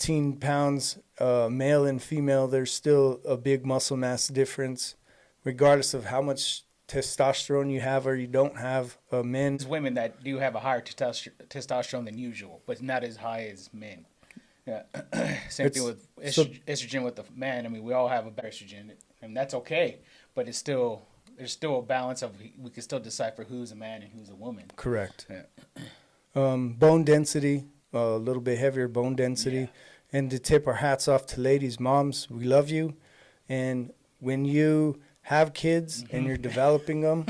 15 pounds, male and female, there's still a big muscle mass difference, regardless of how much testosterone you have or you don't have. Men. There's women that do have a higher testosterone than usual, but not as high as men. Yeah. Same thing with estrogen with the man. I mean, we all have a better estrogen, and that's okay. But there's still a balance of we can still decipher who's a man and who's a woman. Correct. Yeah. Bone density, a little bit heavier bone density. Yeah. And to tip our hats off to ladies, moms, we love you. And when you have kids and you're developing them,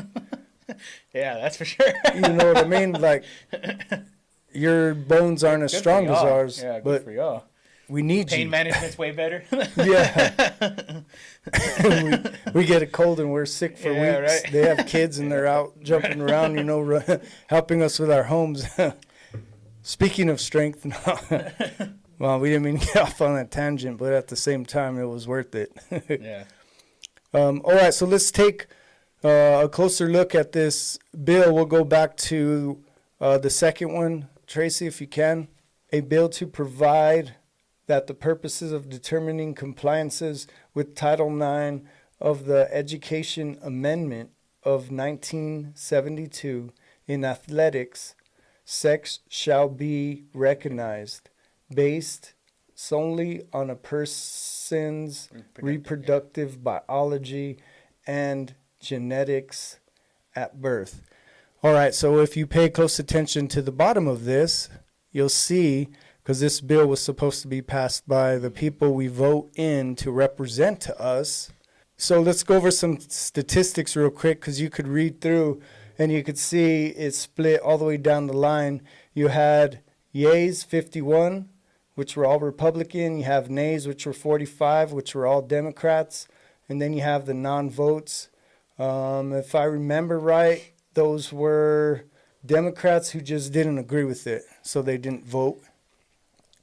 yeah, that's for sure. you know what I mean? Like, your bones aren't as strong as ours, yeah, good but for y'all. We need Pain you. management's way better. Yeah. we get a cold and we're sick for weeks. Right. They have kids and they're out jumping around, you know, helping us with our homes. Speaking of strength, well, we didn't mean to get off on that tangent, but at the same time, it was worth it. Yeah. All right, so let's take a closer look at this bill. We'll go back to the second one, Tracy, if you can. A bill to provide that the purposes of determining compliances with Title IX of the Education Amendment of 1972 in athletics, sex shall be recognized based solely on a person's reproductive biology and genetics at birth. All right, so if you pay close attention to the bottom of this, you'll see, because this bill was supposed to be passed by the people we vote in to represent to us. So let's go over some statistics real quick, because you could read through and you could see it's split all the way down the line. You had yeas, 51, which were all Republican. You have nays, which were 45, which were all Democrats. And then you have the non-votes. If I remember right, those were Democrats who just didn't agree with it, so they didn't vote.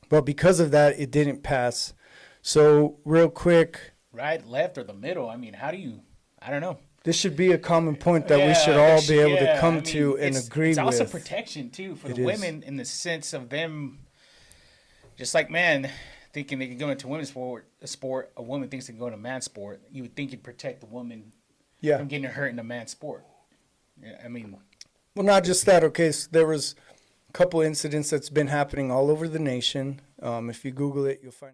But because of that, it didn't pass. So real quick. Right, left, or the middle? I mean, how do you, I don't know. This should be a common point that we should all be able to come to and agree with. It's also protection, too, for the women, in the sense of them, just like men, thinking they can go into women's sport, a woman thinks they can go into man's sport. You would think you'd protect the woman from getting hurt in a man's sport. Yeah, I mean. Well, not just that. Okay, so there was a couple incidents that's been happening all over the nation. If you Google it, you'll find